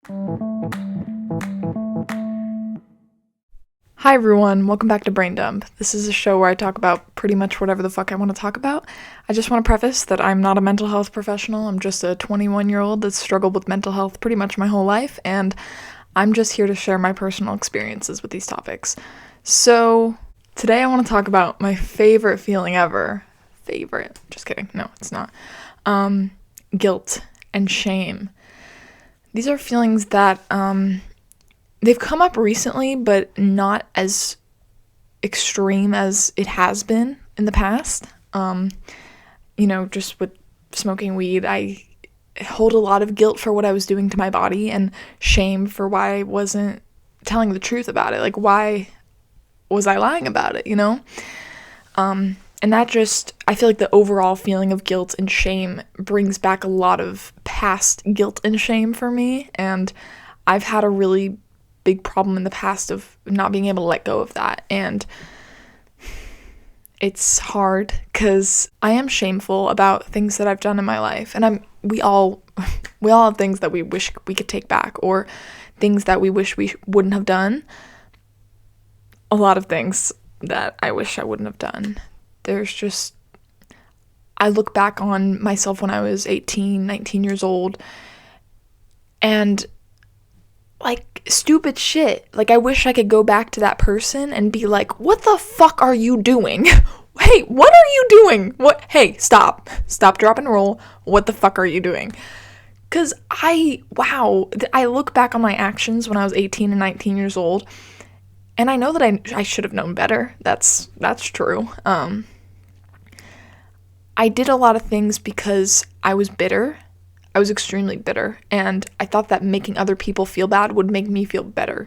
Hi everyone, welcome back to Brain Dump. This is a show where I talk about pretty much whatever the fuck I want to talk about. I just want to preface that I'm not a mental health professional. I'm just a 21-year-old that's struggled with mental health pretty much my whole life, and I'm just here to share my personal experiences with these topics. So, today I want to talk about my favorite feeling ever. Just kidding. No, it's not. Guilt and shame. These are feelings that, they've come up recently, but not as extreme as it has been in the past. Just with smoking weed, I hold a lot of guilt for what I was doing to my body and shame for why I wasn't telling the truth about it. Like, why was I lying about it, And that just, I feel like the overall feeling of guilt and shame brings back a lot of past guilt and shame for me, and I've had a really big problem in the past of not being able to let go of that, and it's hard because I am shameful about things that I've done in my life, and we all have things that we wish we could take back, or things that we wish we wouldn't have done. A lot of things that I wish I wouldn't have done. I look back on myself when I was 18, 19 years old, and like, stupid shit. Like, I wish I could go back to that person and be like, what the fuck are you doing? Hey, what are you doing? Hey, stop, drop, and roll. What the fuck are you doing? Because I look back on my actions when I was 18 and 19 years old, and I know that I should have known better. That's true. I did a lot of things because I was bitter. I was extremely bitter, and I thought that making other people feel bad would make me feel better,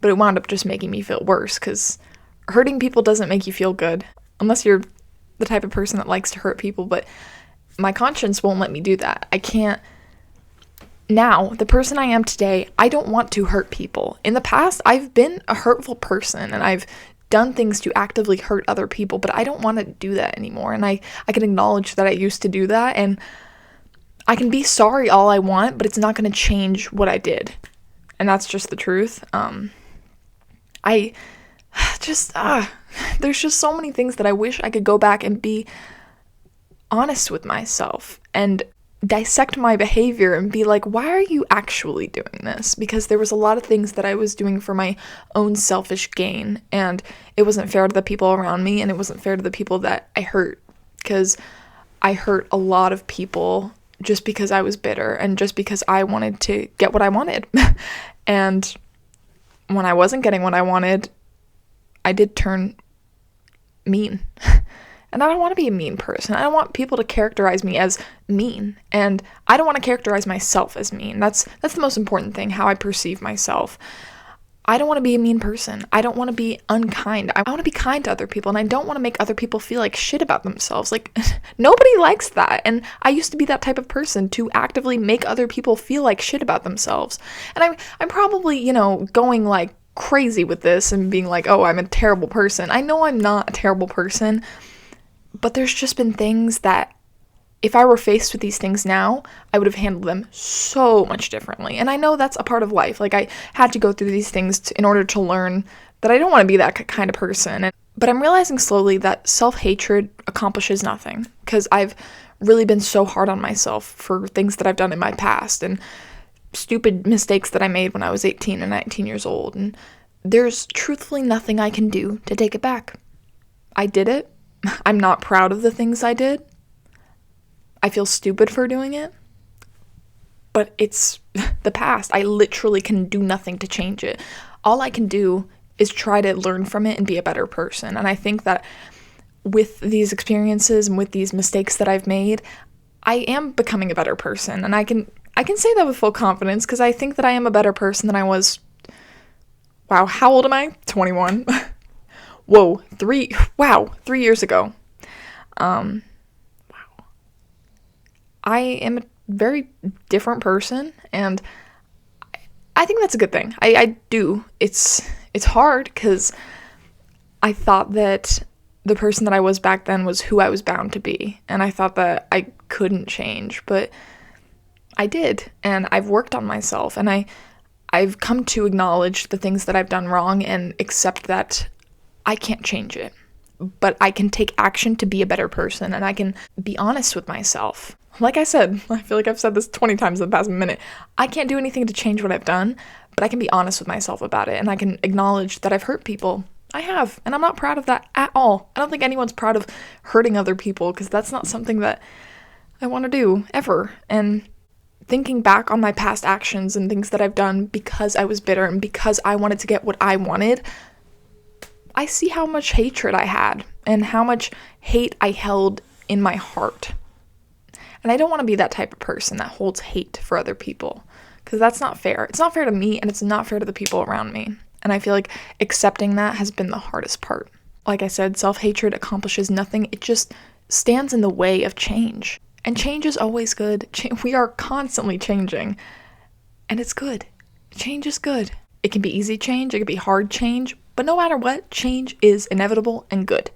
but it wound up just making me feel worse, because hurting people doesn't make you feel good, unless you're the type of person that likes to hurt people, but my conscience won't let me do that. I can't. Now, the person I am today, I don't want to hurt people. In the past, I've been a hurtful person, and I've done things to actively hurt other people, but I don't want to do that anymore, and I can acknowledge that I used to do that, and I can be sorry all I want, but it's not going to change what I did. And that's just the truth. There's just so many things that I wish I could go back and be honest with myself and dissect my behavior and be like, why are you actually doing this? Because there was a lot of things that I was doing for my own selfish gain, and it wasn't fair to the people around me, and it wasn't fair to the people that I hurt, because I hurt a lot of people just because I was bitter and just because I wanted to get what I wanted. And when I wasn't getting what I wanted, I did turn mean. And I don't want to be a mean person. I don't want people to characterize me as mean. And I don't want to characterize myself as mean. That's the most important thing, how I perceive myself. I don't want to be a mean person. I don't want to be unkind. I want to be kind to other people, and I don't want to make other people feel like shit about themselves. Like, nobody likes that, and I used to be that type of person to actively make other people feel like shit about themselves. And I'm probably, going like crazy with this and being like, oh, I'm a terrible person. I know I'm not a terrible person, but there's just been things that, if I were faced with these things now, I would have handled them so much differently. And I know that's a part of life. Like, I had to go through these things in order to learn that I don't want to be that kind of person. But I'm realizing slowly that self-hatred accomplishes nothing, because I've really been so hard on myself for things that I've done in my past and stupid mistakes that I made when I was 18 and 19 years old. And there's truthfully nothing I can do to take it back. I did it. I'm not proud of the things I did. I feel stupid for doing it, but it's the past. I literally can do nothing to change it. All I can do is try to learn from it and be a better person. And I think that with these experiences and with these mistakes that I've made, I am becoming a better person. And I can say that with full confidence, because I think that I am a better person than I was. Wow, how old am I? 21. Whoa, 3 years ago. I am a very different person, and I think that's a good thing. I do. It's hard, because I thought that the person that I was back then was who I was bound to be, and I thought that I couldn't change, but I did, and I've worked on myself, and I've come to acknowledge the things that I've done wrong and accept that I can't change it, but I can take action to be a better person, and I can be honest with myself. Like I said, I feel like I've said this 20 times in the past minute. I can't do anything to change what I've done, but I can be honest with myself about it, and I can acknowledge that I've hurt people. I have, and I'm not proud of that at all. I don't think anyone's proud of hurting other people, because that's not something that I want to do, ever. And thinking back on my past actions and things that I've done because I was bitter and because I wanted to get what I wanted, I see how much hatred I had and how much hate I held in my heart. And I don't want to be that type of person that holds hate for other people, because that's not fair. It's not fair to me, and it's not fair to the people around me. And I feel like accepting that has been the hardest part. Like I said, self-hatred accomplishes nothing. It just stands in the way of change. And change is always good. We are constantly changing. And it's good. Change is good. It can be easy change. It can be hard change. But no matter what, change is inevitable and good.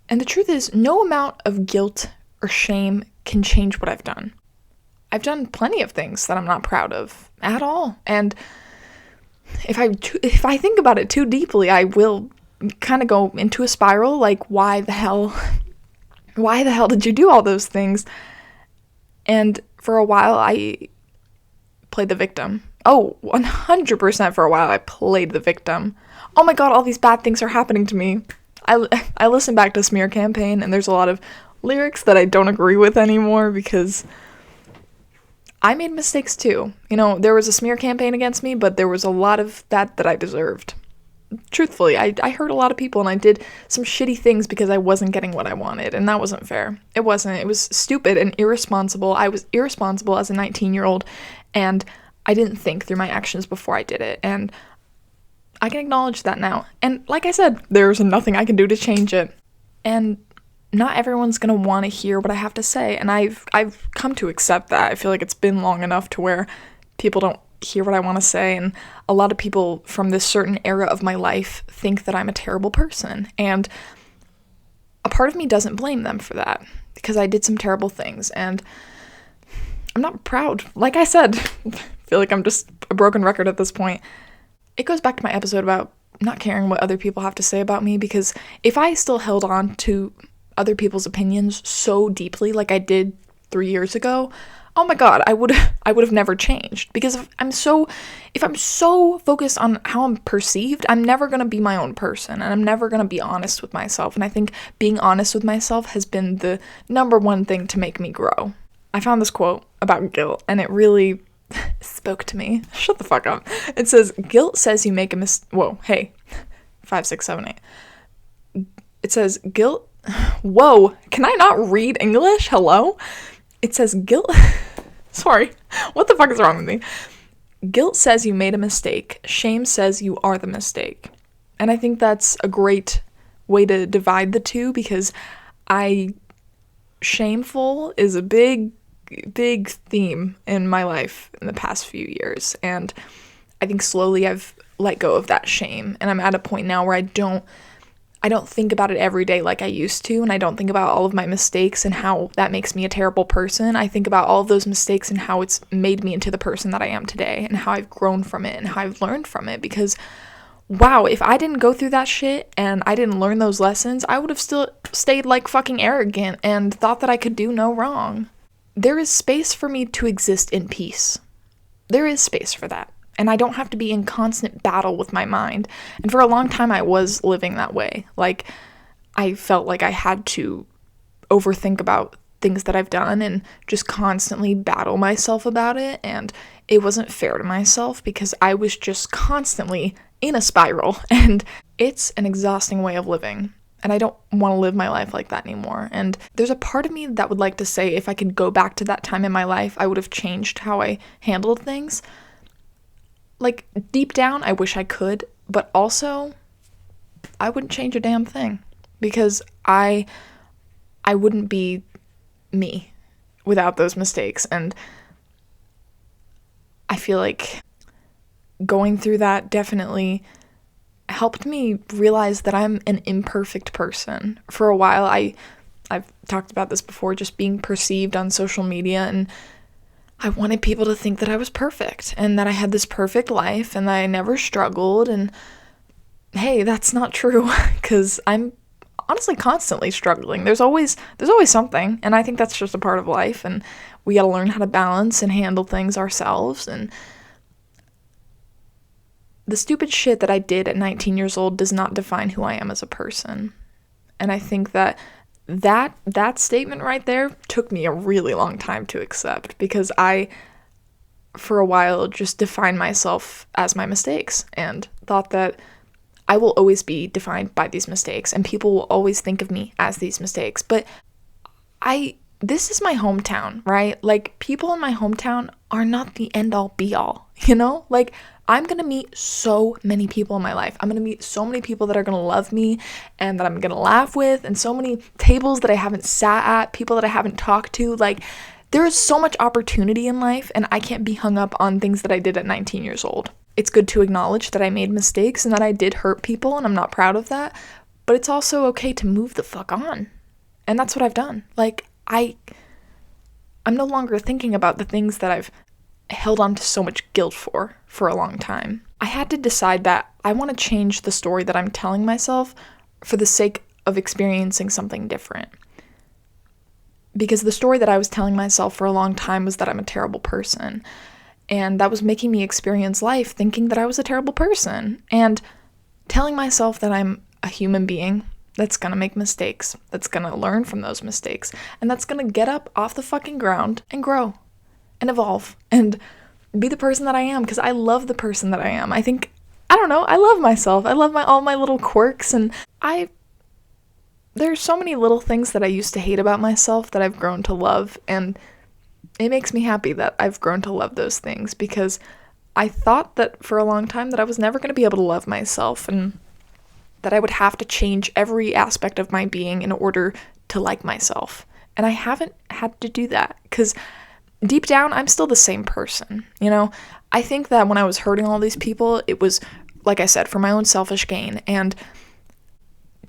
And the truth is, no amount of guilt or shame can change what I've done. I've done plenty of things that I'm not proud of at all. And if I think about it too deeply, I will kind of go into a spiral, like, why the hell did you do all those things? And for a while, I played the victim. Oh, 100% for a while, I played the victim. Oh my god, all these bad things are happening to me. I listen back to Smear Campaign, and there's a lot of lyrics that I don't agree with anymore, because I made mistakes too. You know, there was a smear campaign against me, but there was a lot of that I deserved. Truthfully, I hurt a lot of people, and I did some shitty things because I wasn't getting what I wanted, and that wasn't fair. It wasn't. It was stupid and irresponsible. I was irresponsible as a 19-year-old, and I didn't think through my actions before I did it, and I can acknowledge that now. And like I said, there's nothing I can do to change it. And not everyone's gonna want to hear what I have to say, and I've come to accept that. I feel like it's been long enough to where people don't hear what I want to say, and a lot of people from this certain era of my life think that I'm a terrible person, and a part of me doesn't blame them for that, because I did some terrible things, and I'm not proud. Like I said, I feel like I'm just a broken record at this point. It goes back to my episode about not caring what other people have to say about me, because if I still held on to other people's opinions so deeply like I did 3 years ago, oh my god, I would have never changed. Because if I'm so focused on how I'm perceived, I'm never going to be my own person, and I'm never going to be honest with myself. And I think being honest with myself has been the number one thing to make me grow. I found this quote about guilt, and it really spoke to me. Shut the fuck up. It says, guilt says you make a whoa, hey, 5, 6, 7, 8. It says, guilt, whoa, can I not read English? Hello? It says, guilt, sorry, what the fuck is wrong with me? Guilt says you made a mistake. Shame says you are the mistake. And I think that's a great way to divide the two, because shameful is a big theme in my life in the past few years, and I think slowly I've let go of that shame, and I'm at a point now where I don't think about it every day like I used to, and I don't think about all of my mistakes and how that makes me a terrible person. I think about all of those mistakes and how it's made me into the person that I am today, and how I've grown from it and how I've learned from it, because wow, if I didn't go through that shit and I didn't learn those lessons, I would have still stayed like fucking arrogant and thought that I could do no wrong. There is space for me to exist in peace. There is space for that. And I don't have to be in constant battle with my mind. And for a long time, I was living that way. Like, I felt like I had to overthink about things that I've done and just constantly battle myself about it. And it wasn't fair to myself, because I was just constantly in a spiral. And it's an exhausting way of living. And I don't want to live my life like that anymore. And there's a part of me that would like to say, if I could go back to that time in my life, I would have changed how I handled things. Like, deep down, I wish I could, but also, I wouldn't change a damn thing, because I wouldn't be me without those mistakes. And I feel like going through that definitely helped me realize that I'm an imperfect person. For a while, I've talked about this before, just being perceived on social media and I wanted people to think that I was perfect and that I had this perfect life and that I never struggled. And hey, that's not true, because I'm honestly constantly struggling. There's always something, and I think that's just a part of life, and we got to learn how to balance and handle things ourselves. And the stupid shit that I did at 19 years old does not define who I am as a person. And I think that statement right there took me a really long time to accept, because I, for a while, just defined myself as my mistakes and thought that I will always be defined by these mistakes and people will always think of me as these mistakes. But this is my hometown, right? Like, people in my hometown are not the end all be all, you know? Like, I'm gonna meet so many people in my life. I'm gonna meet so many people that are gonna love me and that I'm gonna laugh with, and so many tables that I haven't sat at, people that I haven't talked to. Like, there is so much opportunity in life, and I can't be hung up on things that I did at 19 years old. It's good to acknowledge that I made mistakes and that I did hurt people, and I'm not proud of that, but it's also okay to move the fuck on. And that's what I've done. Like, I'm no longer thinking about the things that I've held on to so much guilt for a long time. I had to decide that I want to change the story that I'm telling myself for the sake of experiencing something different. Because the story that I was telling myself for a long time was that I'm a terrible person. And that was making me experience life thinking that I was a terrible person. And telling myself that I'm a human being that's gonna make mistakes, that's gonna learn from those mistakes, and that's gonna get up off the fucking ground and grow and evolve and be the person that I am, because I love the person that I am. I love myself. I love all my little quirks, and there's so many little things that I used to hate about myself that I've grown to love, and it makes me happy that I've grown to love those things, because I thought that for a long time that I was never going to be able to love myself, and that I would have to change every aspect of my being in order to like myself. And I haven't had to do that, because deep down, I'm still the same person, you know? I think that when I was hurting all these people, it was, like I said, for my own selfish gain. And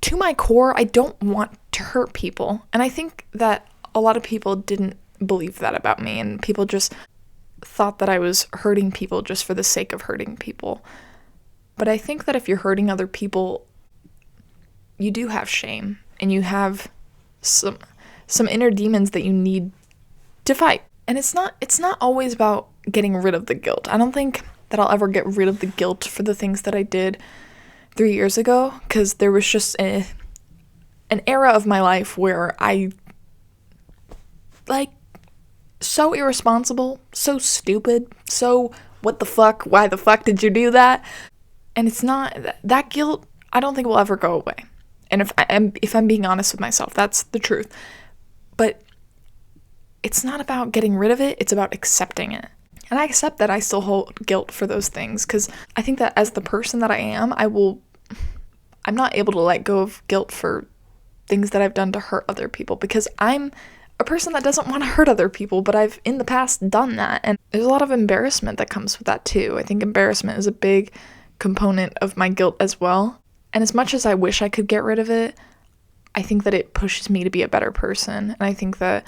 to my core, I don't want to hurt people. And I think that a lot of people didn't believe that about me, and people just thought that I was hurting people just for the sake of hurting people. But I think that if you're hurting other people, you do have shame, and you have some inner demons that you need to fight. And it's not always about getting rid of the guilt. I don't think that I'll ever get rid of the guilt for the things that I did 3 years ago, because there was just an era of my life where I, like, so irresponsible, so stupid, so what the fuck, why the fuck did you do that? And it's not, that guilt, I don't think will ever go away. And if I'm being honest with myself, that's the truth. But it's not about getting rid of it, it's about accepting it. And I accept that I still hold guilt for those things, because I think that as the person that I am, I'm not able to let go of guilt for things that I've done to hurt other people, because I'm a person that doesn't want to hurt other people, but I've in the past done that. And there's a lot of embarrassment that comes with that too. I think embarrassment is a big component of my guilt as well. And as much as I wish I could get rid of it, I think that it pushes me to be a better person. And I think that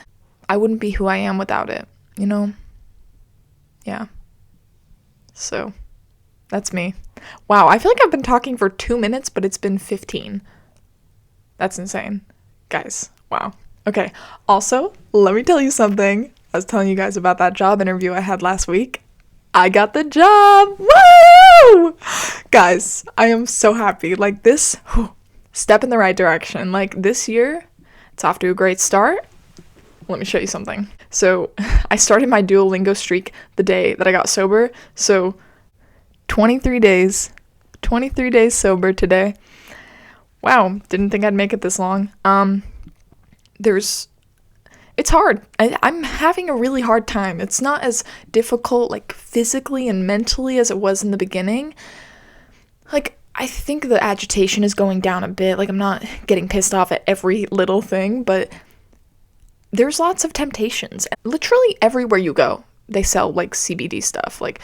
I wouldn't be who I am without it, you know? Yeah. So, that's me. Wow, I feel like I've been talking for 2 minutes, but it's been 15. That's insane. Guys, wow. Okay, also, let me tell you something. I was telling you guys about that job interview I had last week. I got the job! Woo! Guys, I am so happy. Like, this, step in the right direction. Like, this year, it's off to a great start. Let me show you something. So, I started my Duolingo streak the day that I got sober. So, 23 days sober today. Wow, didn't think I'd make it this long. It's hard. I'm having a really hard time. It's not as difficult, like, physically and mentally as it was in the beginning. Like, I think the agitation is going down a bit. Like, I'm not getting pissed off at every little thing, but there's lots of temptations. Literally everywhere you go, they sell, like, CBD stuff, like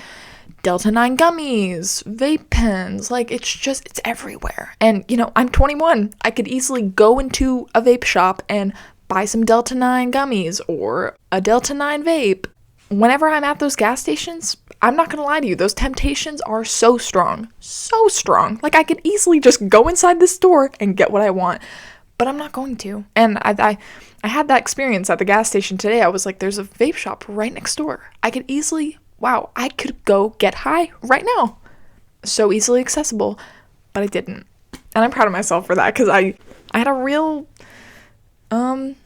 Delta 9 gummies, vape pens, like, it's everywhere. And, you know, I'm 21. I could easily go into a vape shop and buy some Delta 9 gummies or a Delta 9 vape, whenever I'm at those gas stations, I'm not gonna lie to you, those temptations are so strong. So strong. Like, I could easily just go inside this store and get what I want, but I'm not going to. And I had that experience at the gas station today. I was like, there's a vape shop right next door. I could easily, wow, I could go get high right now. So easily accessible, but I didn't. And I'm proud of myself for that, because I had a real, it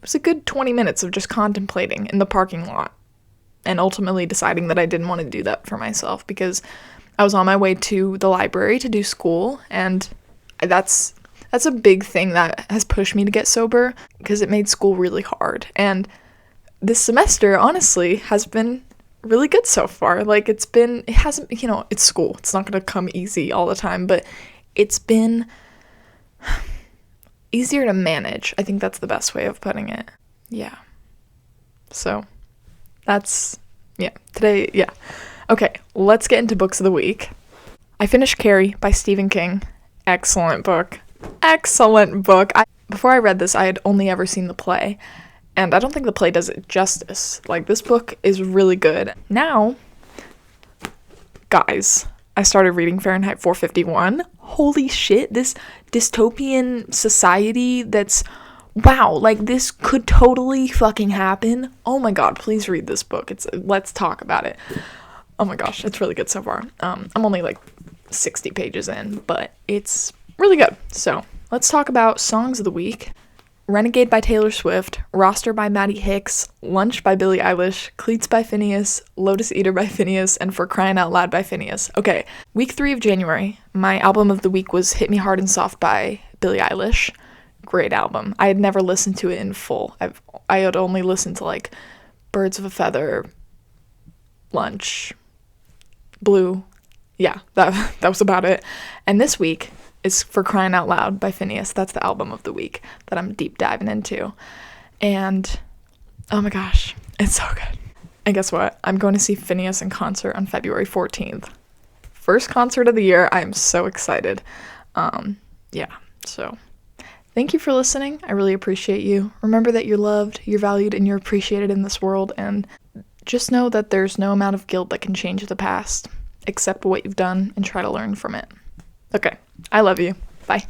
was a good 20 minutes of just contemplating in the parking lot and ultimately deciding that I didn't want to do that for myself, because I was on my way to the library to do school, and that's a big thing that has pushed me to get sober, because it made school really hard. And this semester, honestly, has been really good so far. Like, it hasn't, it's school. It's not going to come easy all the time, but it's been easier to manage. I think that's the best way of putting it. Yeah. So today, yeah. Okay, let's get into books of the week. I finished Carrie by Stephen King. Excellent book. Before I read this, I had only ever seen the play, and I don't think the play does it justice. Like, this book is really good. Now, guys, I started reading Fahrenheit 451. Holy shit, this dystopian society that's, wow, like, this could totally fucking happen. Oh my god, please read this book. Let's talk about it. Oh my gosh, it's really good so far. I'm only like 60 pages in, but it's really good. So, let's talk about songs of the week. Renegade by Taylor Swift, Roster by Maddie Hicks, Lunch by Billie Eilish, Cleats by Phineas, Lotus Eater by Phineas, and For Crying Out Loud by Phineas. Okay, week 3 of January, my album of the week was Hit Me Hard and Soft by Billie Eilish. Great album. I had never listened to it in full. I had only listened to, like, Birds of a Feather, Lunch, Blue. Yeah, that was about it. And this week is For Crying Out Loud by Phineas. That's the album of the week that I'm deep diving into. And, oh my gosh, it's so good. And guess what? I'm going to see Phineas in concert on February 14th. First concert of the year. I'm so excited. So thank you for listening. I really appreciate you. Remember that you're loved, you're valued, and you're appreciated in this world. And just know that there's no amount of guilt that can change the past. Accept what you've done and try to learn from it. Okay, I love you. Bye.